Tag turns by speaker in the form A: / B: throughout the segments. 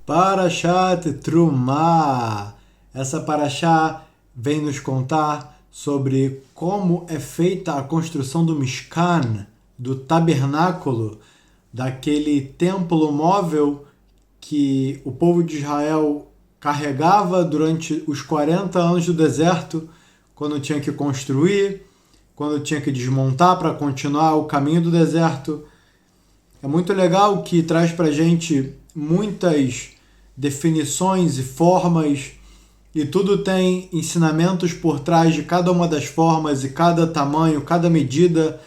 A: Parashat Trumá. Essa parashá vem nos contar sobre como é feita a construção do Mishkan, do tabernáculo, daquele templo móvel que o povo de Israel carregava durante os 40 anos do deserto, quando tinha que construir, quando tinha que desmontar para continuar o caminho do deserto. É muito legal que traz para a gente muitas definições e formas, e tudo tem ensinamentos por trás de cada uma das formas e cada tamanho, cada medida,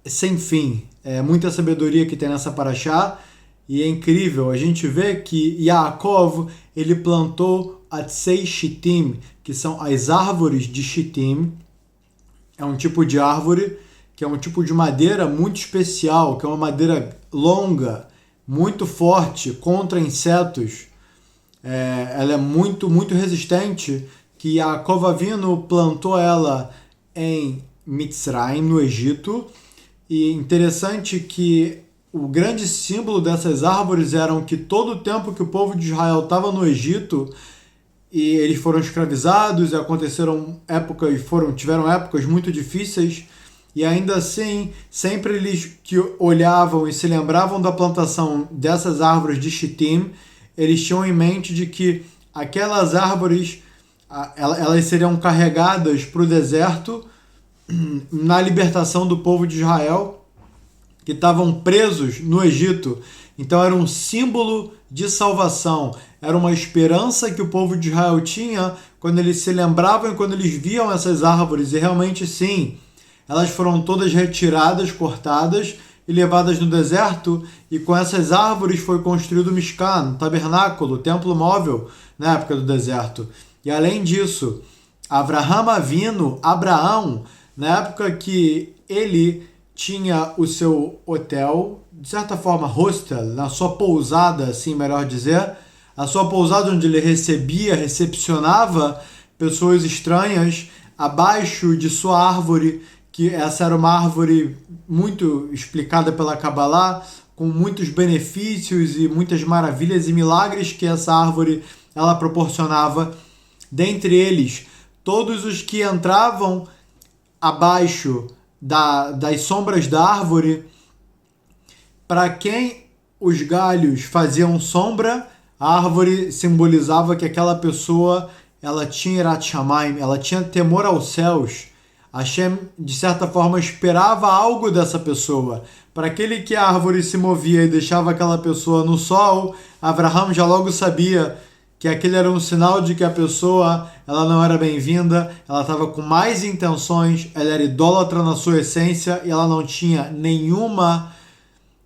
A: sem fim. É muita sabedoria que tem nessa paraxá, e é incrível. A gente vê que Yaakov, ele plantou Atzei Shittim, que são as árvores de Shittim. É um tipo de árvore que é um tipo de madeira muito especial, que é uma madeira longa, muito forte contra insetos. Ela é muito, muito resistente, que Yaakov Avinu plantou ela em Mitzrayim, no Egito. E interessante que o grande símbolo dessas árvores eram que todo o tempo que o povo de Israel estava no Egito, e eles foram escravizados, e aconteceram épocas, tiveram épocas muito difíceis, e ainda assim, sempre eles que olhavam e se lembravam da plantação dessas árvores de Shittim, eles tinham em mente de que aquelas árvores elas seriam carregadas para o deserto na libertação do povo de Israel, que estavam presos no Egito. Então era um símbolo de salvação, era uma esperança que o povo de Israel tinha quando eles se lembravam e quando eles viam essas árvores. E realmente sim, elas foram todas retiradas, cortadas e levadas no deserto, e com essas árvores foi construído o Mishkan, o tabernáculo, o templo móvel, na época do deserto. E além disso, Avraham Avinu, Abraão, na época que ele tinha o seu hotel, de certa forma hostel, na sua pousada, assim melhor dizer, a sua pousada onde ele recepcionava pessoas estranhas, abaixo de sua árvore, que essa era uma árvore muito explicada pela Kabbalah, com muitos benefícios e muitas maravilhas e milagres que essa árvore ela proporcionava. Dentre eles, todos os que entravam abaixo das sombras da árvore, para quem os galhos faziam sombra, a árvore simbolizava que aquela pessoa ela tinha Irat Shamayim, ela tinha temor aos céus. Hashem, de certa forma, esperava algo dessa pessoa. Para aquele que a árvore se movia e deixava aquela pessoa no sol, Avraham já logo sabia que aquele era um sinal de que a pessoa ela não era bem-vinda, ela estava com mais intenções, ela era idólatra na sua essência e ela não tinha nenhuma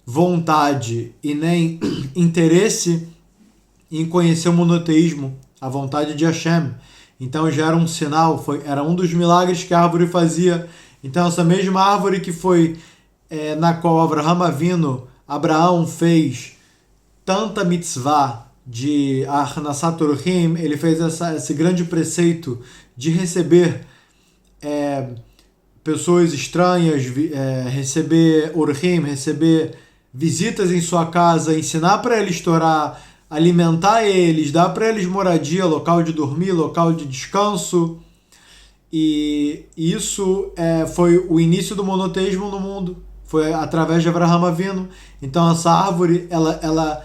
A: vontade e nem interesse em conhecer o monoteísmo, a vontade de Hashem. Então já era um sinal, era um dos milagres que a árvore fazia. Então essa mesma árvore que foi na qual Abraão fez tanta mitzvah de Achnasat Orchim, ele fez esse grande preceito de receber pessoas estranhas, receber Orchim, receber visitas em sua casa, ensinar para eles Torá, alimentar eles, dar para eles moradia, local de dormir, local de descanso. E isso foi o início do monoteísmo no mundo. Foi através de Avraham Avinu. Então essa árvore ela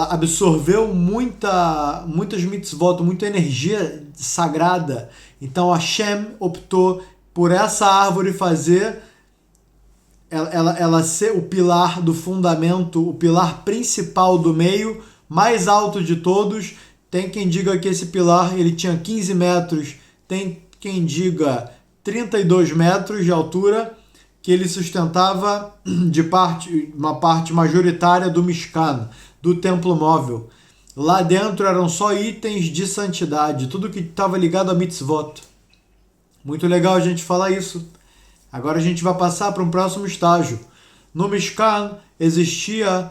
A: absorveu muitas mitzvot, muita energia sagrada. Então Hashem optou por essa árvore fazer ela ser o pilar do fundamento, o pilar principal do meio, mais alto de todos. Tem quem diga que esse pilar ele tinha 15 metros, tem quem diga 32 metros de altura, que ele sustentava uma parte majoritária do Mishkan, do templo móvel. Lá dentro eram só itens de santidade, tudo que estava ligado a mitzvot. Muito legal a gente falar isso. Agora a gente vai passar para um próximo estágio. No Mishkan existia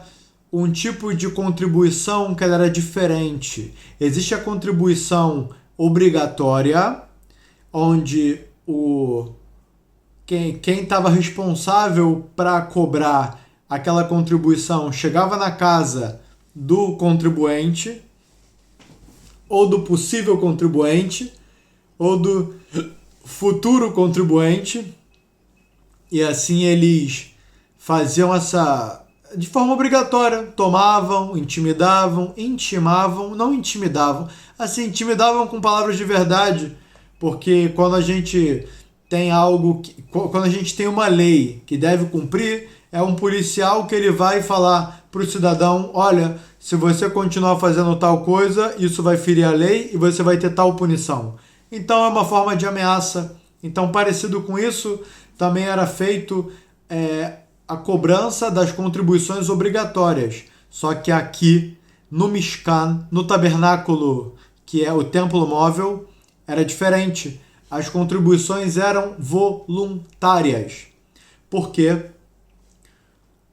A: um tipo de contribuição que era diferente. Existe a contribuição obrigatória, onde quem estava responsável para cobrar aquela contribuição chegava na casa do contribuinte, ou do possível contribuinte, ou do futuro contribuinte, e assim eles faziam essa de forma obrigatória, tomavam, intimavam, não intimidavam, assim, intimidavam com palavras de verdade, porque quando a gente tem quando a gente tem uma lei que deve cumprir, é um policial que ele vai falar para o cidadão, olha, se você continuar fazendo tal coisa, isso vai ferir a lei e você vai ter tal punição. Então é uma forma de ameaça. Então, parecido com isso, também era feito a cobrança das contribuições obrigatórias. Só que aqui, no Mishkan, no tabernáculo, que é o templo móvel, era diferente. As contribuições eram voluntárias. Por quê?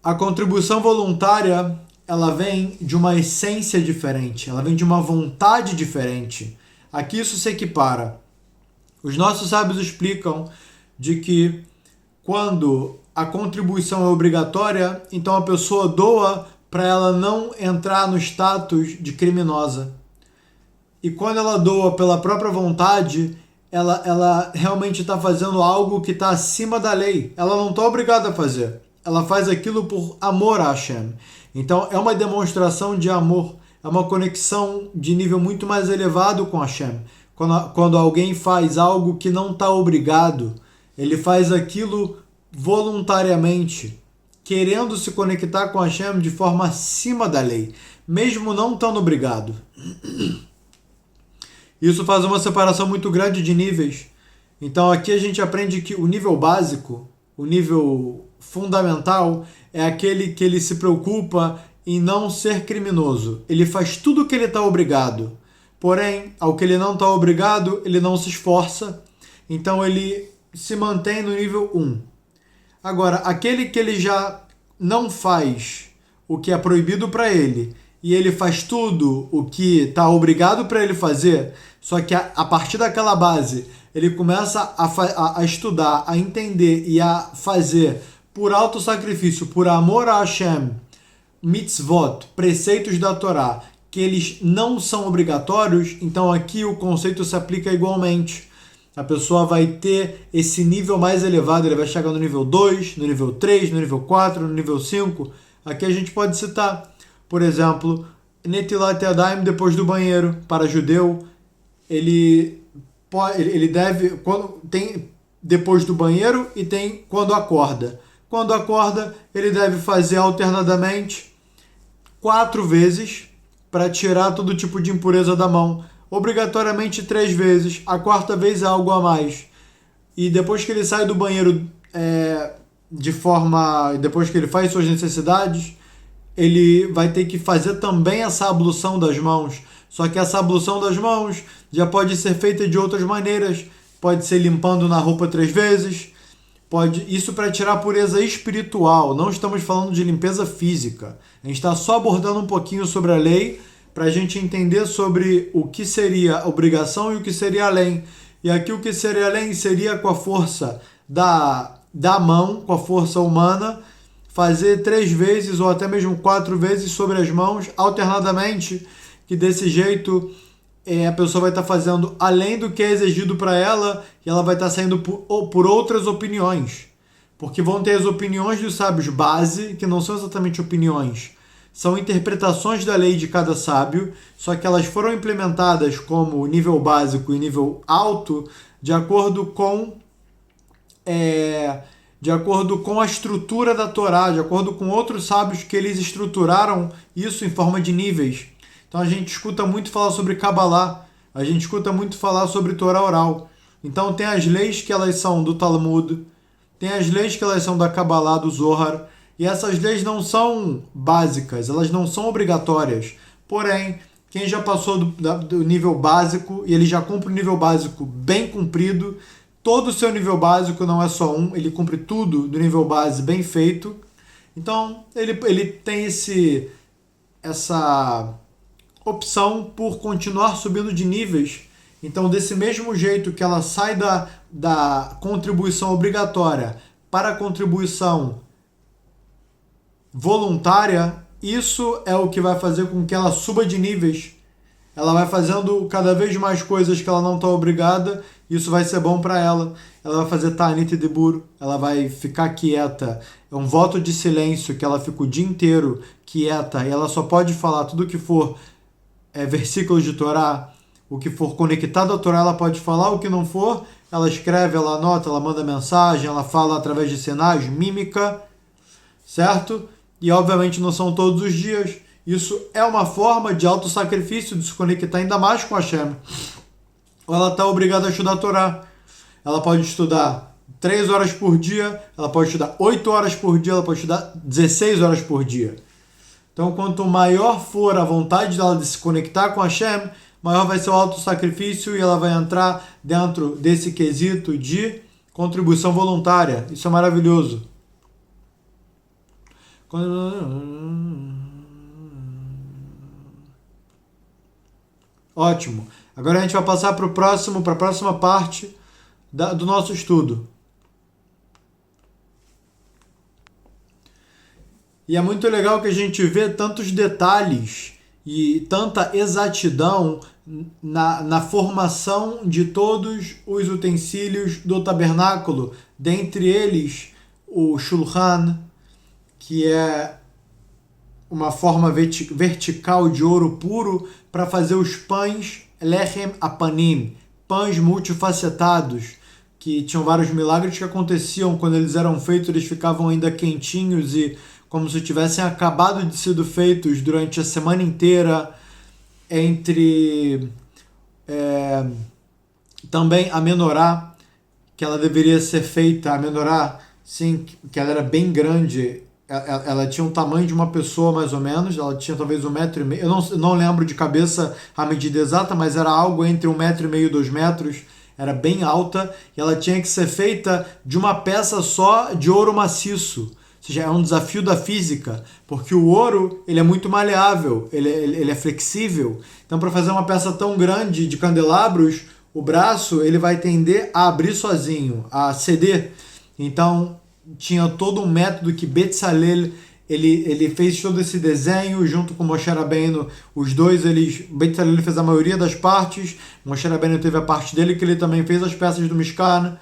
A: A contribuição voluntária, ela vem de uma essência diferente, ela vem de uma vontade diferente. Aqui isso se equipara. Os nossos sábios explicam de que quando a contribuição é obrigatória, então a pessoa doa para ela não entrar no status de criminosa. E quando ela doa pela própria vontade, ela realmente está fazendo algo que está acima da lei. Ela não está obrigada a fazer. Ela faz aquilo por amor a Hashem. Então é uma demonstração de amor, é uma conexão de nível muito mais elevado com Hashem. Quando alguém faz algo que não está obrigado, ele faz aquilo voluntariamente, querendo se conectar com Hashem de forma acima da lei, mesmo não estando obrigado. Isso faz uma separação muito grande de níveis. Então aqui a gente aprende que o nível básico, o nível fundamental, é aquele que ele se preocupa em não ser criminoso. Ele faz tudo o que ele está obrigado. Porém, ao que ele não está obrigado, ele não se esforça. Então ele se mantém no nível 1. Agora, aquele que ele já não faz o que é proibido para ele, e ele faz tudo o que está obrigado para ele fazer, só que a partir daquela base, ele começa a estudar, a entender e a fazer por auto-sacrifício, por amor a Hashem, mitzvot, preceitos da Torá, que eles não são obrigatórios, então aqui o conceito se aplica igualmente. A pessoa vai ter esse nível mais elevado, ele vai chegar no nível 2, no nível 3, no nível 4, no nível 5. Aqui a gente pode citar, por exemplo, Netilat Yadayim depois do banheiro, para judeu, ele deve, quando tem depois do banheiro e tem quando acorda. Quando acorda, ele deve fazer alternadamente 4 vezes para tirar todo tipo de impureza da mão. Obrigatoriamente 3 vezes. A 4ª vez é algo a mais. E depois que ele sai do banheiro depois que ele faz suas necessidades, ele vai ter que fazer também essa ablução das mãos. Só que essa ablução das mãos já pode ser feita de outras maneiras. Pode ser limpando na roupa 3 vezes. Isso para tirar a pureza espiritual. Não estamos falando de limpeza física. A gente está só abordando um pouquinho sobre a lei para a gente entender sobre o que seria obrigação e o que seria além. E aqui o que seria além seria com a força da mão, com a força humana, fazer 3 vezes ou até mesmo 4 vezes sobre as mãos, alternadamente, que desse jeito a pessoa vai estar fazendo além do que é exigido para ela e ela vai estar saindo por outras opiniões. Porque vão ter as opiniões dos sábios base, que não são exatamente opiniões, são interpretações da lei de cada sábio, só que elas foram implementadas como nível básico e nível alto de acordo com a estrutura da Torá, de acordo com outros sábios que eles estruturaram isso em forma de níveis. Então a gente escuta muito falar sobre Kabbalah, a gente escuta muito falar sobre Torá oral. Então tem as leis que elas são do Talmud, tem as leis que elas são da Kabbalah, do Zohar, e essas leis não são básicas, elas não são obrigatórias. Porém, quem já passou do nível básico e ele já cumpre o nível básico bem cumprido, todo o seu nível básico não é só um, ele cumpre tudo do nível base bem feito. Então, ele tem essa opção por continuar subindo de níveis. Então, desse mesmo jeito que ela sai da contribuição obrigatória para a contribuição voluntária, isso é o que vai fazer com que ela suba de níveis. Ela vai fazendo cada vez mais coisas que ela não está obrigada, isso vai ser bom para ela. Ela vai fazer Ta'anit Dibur, ela vai ficar quieta. É um voto de silêncio que ela fica o dia inteiro quieta e ela só pode falar tudo que for versículos de Torá, o que for conectado à Torá ela pode falar, o que não for, ela escreve, ela anota, ela manda mensagem, ela fala através de sinais, mímica, certo? E obviamente não são todos os dias. Isso é uma forma de autossacrifício, de se conectar ainda mais com Hashem. Ou ela está obrigada a estudar a Torá. Ela pode estudar 3 horas por dia, ela pode estudar 8 horas por dia, ela pode estudar 16 horas por dia. Então, quanto maior for a vontade dela de se conectar com Hashem, maior vai ser o autossacrifício e ela vai entrar dentro desse quesito de contribuição voluntária. Isso é maravilhoso. Ótimo. Agora a gente vai passar para a próxima parte do nosso estudo. E é muito legal que a gente vê tantos detalhes e tanta exatidão na formação de todos os utensílios do tabernáculo, dentre eles o Shulchan, que é uma forma vertical de ouro puro para fazer os pães Lechem Apanim, pães multifacetados, que tinham vários milagres que aconteciam quando eles eram feitos, eles ficavam ainda quentinhos e como se tivessem acabado de ser feitos durante a semana inteira. Entre também a menorá, que ela deveria ser feita, a menorá, sim, que ela era bem grande, ela tinha o tamanho de uma pessoa mais ou menos, ela tinha talvez 1,5 m, eu não lembro de cabeça a medida exata, mas era algo entre 1,5 m e 2 metros, era bem alta, e ela tinha que ser feita de uma peça só de ouro maciço. Ou seja, é um desafio da física, porque o ouro ele é muito maleável, ele é flexível. Então, para fazer uma peça tão grande de candelabros, o braço ele vai tender a abrir sozinho, a ceder. Então, tinha todo um método que Betzalel ele fez todo esse desenho junto com Moshe Rabbeinu. Os dois, Betzalel fez a maioria das partes, Moshe Rabbeinu teve a parte dele que ele também fez as peças do Mishkan.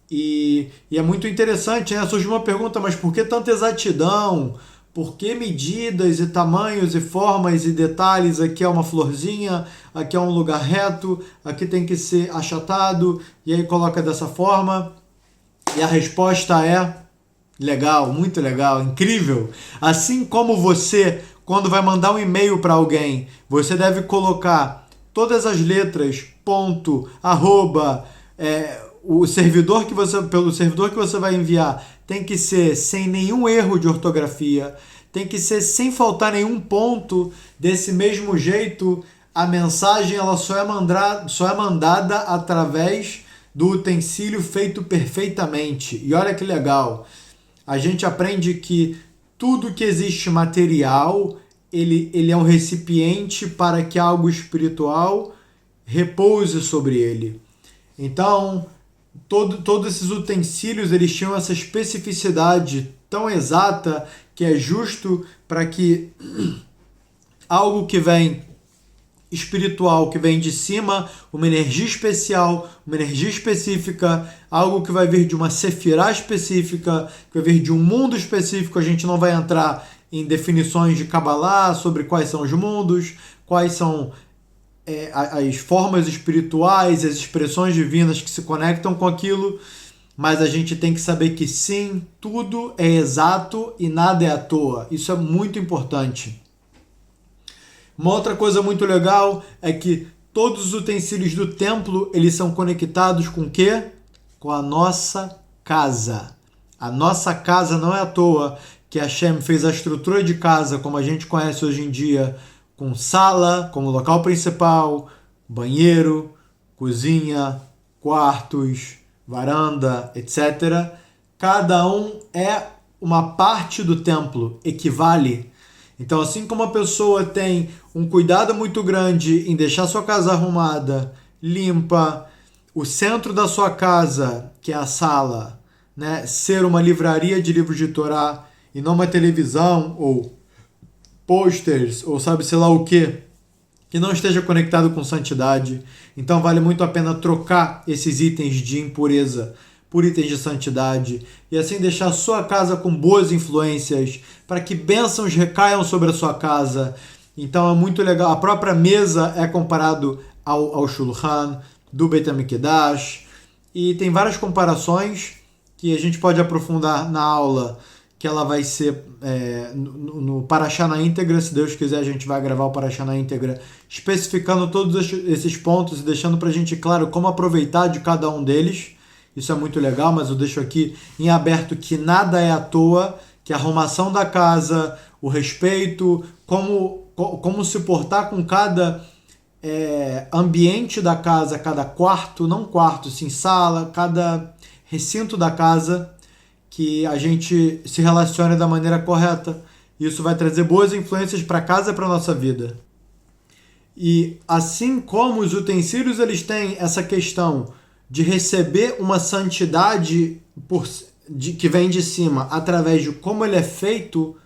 A: E é muito interessante, né? Surge uma pergunta, mas por que tanta exatidão? Por que medidas e tamanhos e formas e detalhes? Aqui é uma florzinha, aqui é um lugar reto, aqui tem que ser achatado, e aí coloca dessa forma. E a resposta é legal, muito legal, incrível. Assim como você, quando vai mandar um e-mail para alguém, você deve colocar todas as letras, ponto, arroba, pelo servidor que você vai enviar tem que ser sem nenhum erro de ortografia, tem que ser sem faltar nenhum ponto. Desse mesmo jeito, a mensagem ela só é mandada através do utensílio feito perfeitamente. E olha que legal, a gente aprende que tudo que existe material, ele é um recipiente para que algo espiritual repouse sobre ele. Então, todos esses utensílios eles tinham essa especificidade tão exata que é justo para que algo que vem espiritual, que vem de cima, uma energia especial, uma energia específica, algo que vai vir de uma sefirá específica, que vai vir de um mundo específico. A gente não vai entrar em definições de Kabbalah sobre quais são os mundos, quais são as formas espirituais, as expressões divinas que se conectam com aquilo, mas a gente tem que saber que sim, tudo é exato e nada é à toa. Isso é muito importante. Uma outra coisa muito legal é que todos os utensílios do templo, eles são conectados com o quê? Com a nossa casa. A nossa casa não é à toa que Hashem fez a estrutura de casa como a gente conhece hoje em dia, com sala como local principal, banheiro, cozinha, quartos, varanda, etc. Cada um é uma parte do templo, equivale. Então, assim como a pessoa tem um cuidado muito grande em deixar sua casa arrumada, limpa, o centro da sua casa, que é a sala, né, ser uma livraria de livros de Torá e não uma televisão ou posters ou sabe sei lá o que não esteja conectado com santidade. Então vale muito a pena trocar esses itens de impureza por itens de santidade e assim deixar a sua casa com boas influências para que bênçãos recaiam sobre a sua casa. Então é muito legal. A própria mesa é comparado ao Shulchan do Beit HaMikdash e tem várias comparações que a gente pode aprofundar na aula, que ela vai ser no Parashá na íntegra. Se Deus quiser, a gente vai gravar o Parashá na íntegra, especificando todos esses pontos e deixando para a gente claro como aproveitar de cada um deles. Isso é muito legal, mas eu deixo aqui em aberto que nada é à toa, que a arrumação da casa, o respeito, como se portar com cada ambiente da casa, cada quarto, não quarto, sim sala, cada recinto da casa, que a gente se relacione da maneira correta. Isso vai trazer boas influências para casa e para a nossa vida. E assim como os utensílios eles têm essa questão de receber uma santidade que vem de cima através de como ele é feito,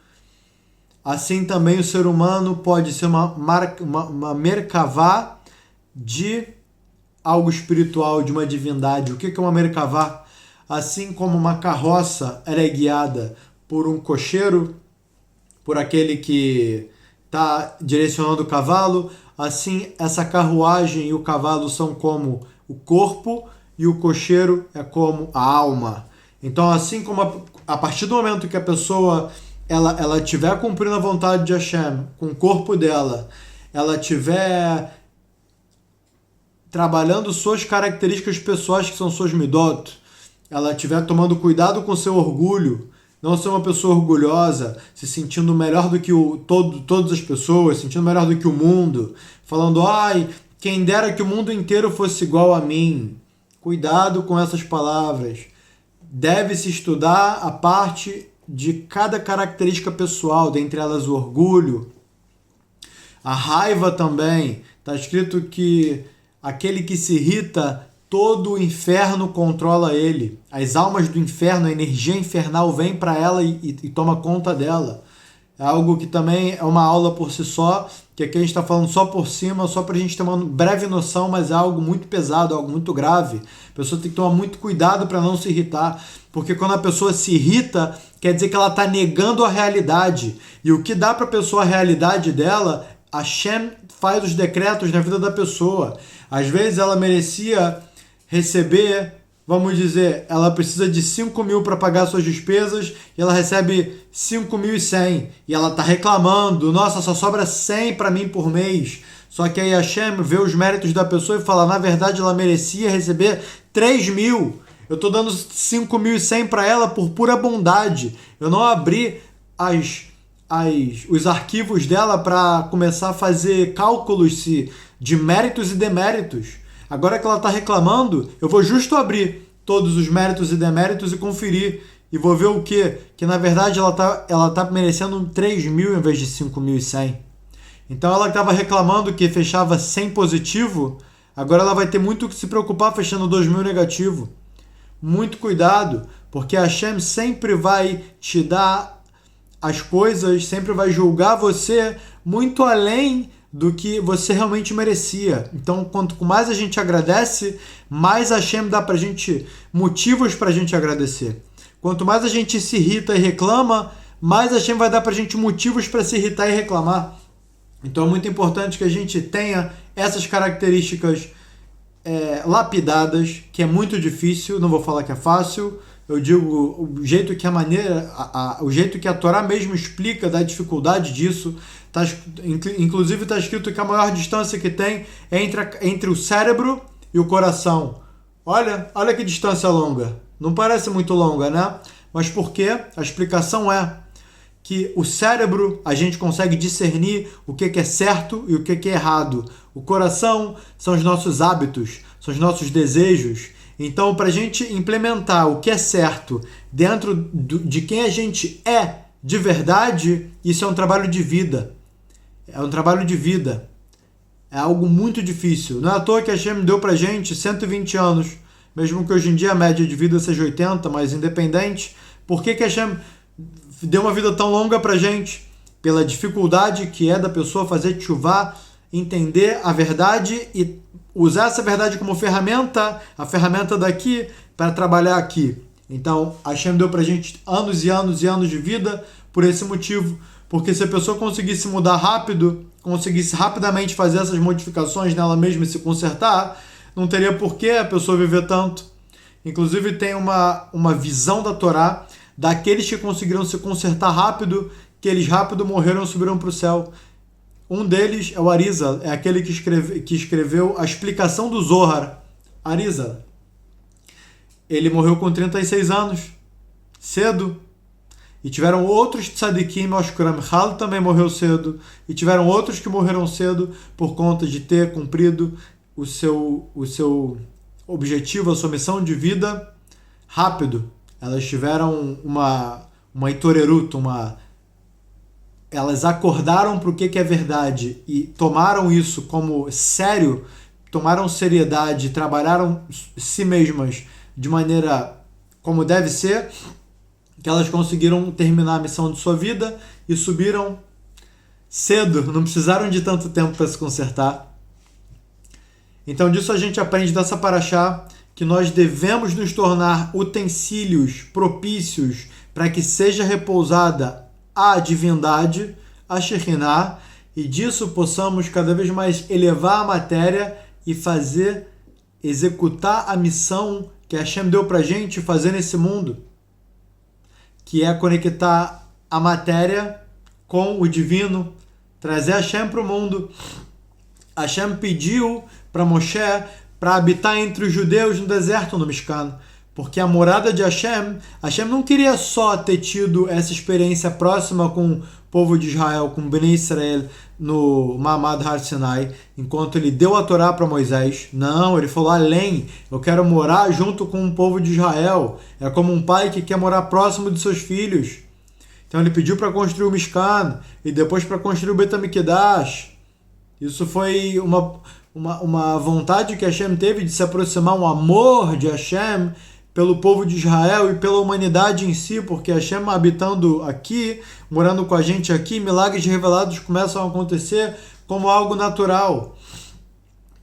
A: assim também o ser humano pode ser uma merkavá de algo espiritual, de uma divindade. O que é uma merkavá? Assim como uma carroça ela é guiada por um cocheiro, por aquele que está direcionando o cavalo, assim essa carruagem e o cavalo são como o corpo e o cocheiro é como a alma. Então, assim como a partir do momento que a pessoa ela estiver cumprindo a vontade de Hashem com o corpo dela, ela estiver trabalhando suas características pessoais, que são suas midot, ela estiver tomando cuidado com seu orgulho, não ser uma pessoa orgulhosa, se sentindo melhor do que todas as pessoas, se sentindo melhor do que o mundo, falando, ai, quem dera que o mundo inteiro fosse igual a mim. Cuidado com essas palavras. Deve-se estudar a parte de cada característica pessoal, dentre elas o orgulho, a raiva também. Está escrito que aquele que se irrita, todo o inferno controla ele. As almas do inferno, a energia infernal vem para ela e toma conta dela. É algo que também é uma aula por si só, que aqui a gente está falando só por cima, só para a gente ter uma breve noção, mas é algo muito pesado, algo muito grave. A pessoa tem que tomar muito cuidado para não se irritar, porque quando a pessoa se irrita, quer dizer que ela está negando a realidade. E o que dá para a pessoa a realidade dela, Hashem faz os decretos na vida da pessoa. Às vezes ela merecia receber, vamos dizer, ela precisa de 5 mil para pagar suas despesas e ela recebe 5.100 e ela está reclamando, nossa, só sobra 100 para mim por mês. Só que aí Hashem vê os méritos da pessoa e fala, na verdade ela merecia receber 3 mil. Eu estou dando 5.100 para ela por pura bondade. Eu não abri os arquivos dela para começar a fazer cálculos de méritos e deméritos. Agora que ela está reclamando, eu vou justo abrir todos os méritos e deméritos e conferir. E vou ver o quê? Que na verdade ela tá merecendo 3 mil em vez de 5.100. Então ela estava reclamando que fechava 100 positivo, agora ela vai ter muito que se preocupar fechando 2 mil negativo. Muito cuidado, porque a Hashem sempre vai te dar as coisas, sempre vai julgar você muito além do que você realmente merecia. Então, quanto mais a gente agradece, mais Hashem dá pra gente motivos pra gente agradecer. Quanto mais a gente se irrita e reclama, mais Hashem vai dar pra gente motivos para se irritar e reclamar. Então é muito importante que a gente tenha essas características lapidadas, que é muito difícil, não vou falar que é fácil, eu digo o jeito que o jeito que a Torá mesmo explica da dificuldade disso. Inclusive está escrito que a maior distância que tem é entre o cérebro e o coração. Olha que distância longa. Não parece muito longa, né? Mas por quê? A explicação é que o cérebro a gente consegue discernir o que é certo e o que é errado. O coração são os nossos hábitos, são os nossos desejos. Então, para a gente implementar o que é certo dentro de quem a gente é de verdade, isso é um trabalho de vida. É um trabalho de vida. É algo muito difícil. Não é à toa que a Hashem deu pra gente 120 anos, mesmo que hoje em dia a média de vida seja 80, mas independente. Por que a Hashem deu uma vida tão longa pra gente? pela dificuldade que é da pessoa fazer tchuvá, entender a verdade e usar essa verdade como ferramenta, a ferramenta daqui, para trabalhar aqui. Então, Hashem deu pra gente anos e anos e anos de vida por esse motivo, porque se a pessoa conseguisse mudar rápido, conseguisse rapidamente fazer essas modificações nela mesma e se consertar, não teria por que a pessoa viver tanto. Inclusive tem uma visão da Torá daqueles que conseguiram se consertar rápido, que eles rápido morreram e subiram para o céu. Um deles é o Arizal, é aquele que escreveu a explicação do Zohar. Arizal. Ele morreu com 36 anos, cedo. E tiveram outros tzadikim, o Ramchal também morreu cedo. E tiveram outros que morreram cedo por conta de ter cumprido o seu objetivo, a sua missão de vida rápido. Elas tiveram uma itorerut, elas acordaram para o que é verdade e tomaram isso como sério, tomaram seriedade, trabalharam si mesmas de maneira como deve ser, que elas conseguiram terminar a missão de sua vida e subiram cedo, não precisaram de tanto tempo para se consertar. Então disso a gente aprende dessa paraxá que nós devemos nos tornar utensílios propícios para que seja repousada a divindade, a Shekhinah, e disso possamos cada vez mais elevar a matéria e executar a missão que Hashem deu para a gente fazer nesse mundo, que é conectar a matéria com o divino, trazer Hashem para o mundo. Hashem pediu para Moshe para habitar entre os judeus no deserto, no Mishkan, porque a morada de Hashem não queria só ter tido essa experiência próxima com o povo de Israel, com Bnei Israel no Ma'amad Har Sinai, enquanto ele deu a Torá para Moisés. Não, ele falou além, eu quero morar junto com o povo de Israel. É como um pai que quer morar próximo de seus filhos. Então ele pediu para construir o Mishkan e depois para construir o Bet HaMikdash. Isso foi uma vontade que Hashem teve de se aproximar, um amor de Hashem pelo povo de Israel e pela humanidade em si, porque Hashem habitando aqui, morando com a gente aqui, milagres revelados começam a acontecer como algo natural.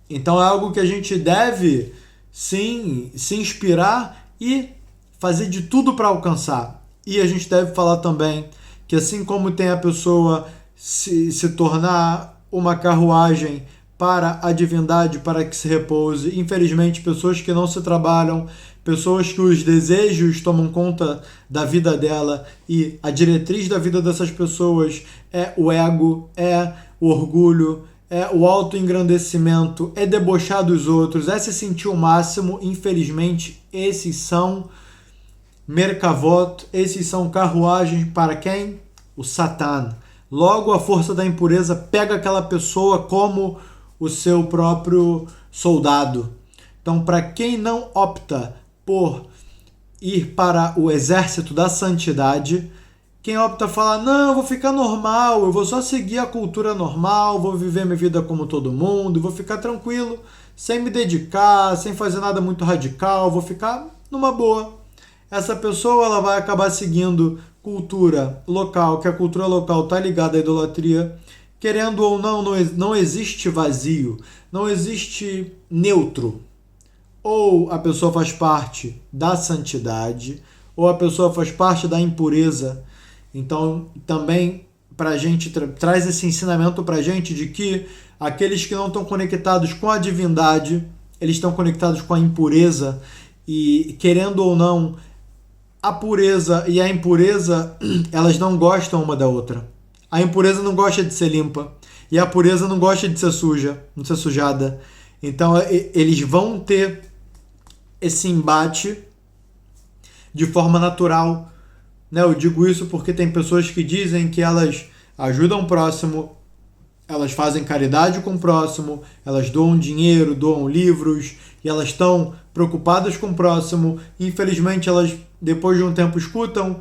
A: Então é algo que a gente deve, sim, se inspirar e fazer de tudo para alcançar. E a gente deve falar também que assim como tem a pessoa se tornar uma carruagem para a divindade, para que se repouse, infelizmente pessoas que não se trabalham, pessoas que os desejos tomam conta da vida dela e a diretriz da vida dessas pessoas é o ego, é o orgulho, é o autoengrandecimento, é debochar dos outros, é se sentir o máximo. Infelizmente, esses são merkavot, esses são carruagens para quem? O Satan. Logo, a força da impureza pega aquela pessoa como o seu próprio soldado. Então, para quem não opta por ir para o exército da santidade, quem opta a falar, não, eu vou ficar normal, eu vou só seguir a cultura normal, vou viver minha vida como todo mundo, vou ficar tranquilo, sem me dedicar, sem fazer nada muito radical, vou ficar numa boa. Essa pessoa ela vai acabar seguindo cultura local, que a cultura local está ligada à idolatria. Querendo ou não, não existe vazio, não existe neutro. Ou a pessoa faz parte da santidade, ou a pessoa faz parte da impureza. Então, também, para a gente, traz esse ensinamento para a gente de que aqueles que não estão conectados com a divindade, eles estão conectados com a impureza, e querendo ou não, a pureza e a impureza, elas não gostam uma da outra. A impureza não gosta de ser limpa, e a pureza não gosta de ser suja, não ser sujada. Então, eles vão ter esse embate de forma natural. Eu digo isso porque tem pessoas que dizem que elas ajudam o próximo, elas fazem caridade com o próximo, elas doam dinheiro, doam livros, e elas estão preocupadas com o próximo. Infelizmente, elas, depois de um tempo, escutam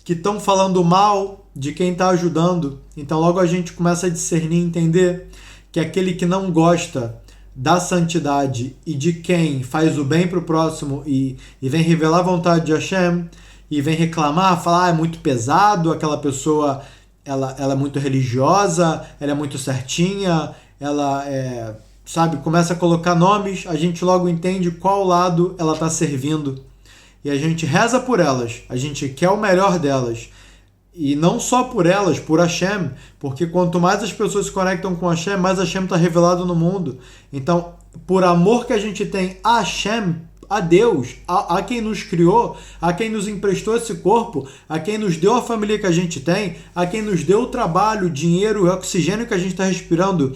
A: que estão falando mal de quem está ajudando. Então, logo a gente começa a discernir e entender que aquele que não gosta da santidade e de quem faz o bem para o próximo e vem revelar a vontade de Hashem e vem reclamar, falar é muito pesado, aquela pessoa ela é muito religiosa, ela é muito certinha, ela sabe, começa a colocar nomes, a gente logo entende qual lado ela está servindo. E a gente reza por elas, a gente quer o melhor delas. E não só por elas, por Hashem, porque quanto mais as pessoas se conectam com Hashem, mais Hashem está revelado no mundo. Então, por amor que a gente tem a Hashem, a Deus, a quem nos criou, a quem nos emprestou esse corpo, a quem nos deu a família que a gente tem, a quem nos deu o trabalho, o dinheiro, o oxigênio que a gente está respirando,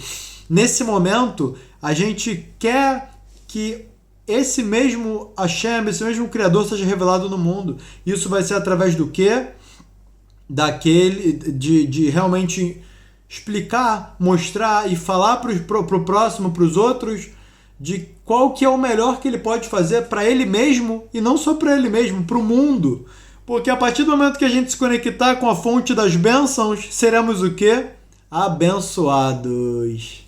A: nesse momento, a gente quer que esse mesmo Hashem, esse mesmo Criador seja revelado no mundo. Isso vai ser através do quê? De realmente explicar, mostrar e falar pro próximo, para os outros, de qual que é o melhor que ele pode fazer para ele mesmo, e não só para ele mesmo, para o mundo. Porque a partir do momento que a gente se conectar com a fonte das bênçãos, seremos o quê? Abençoados.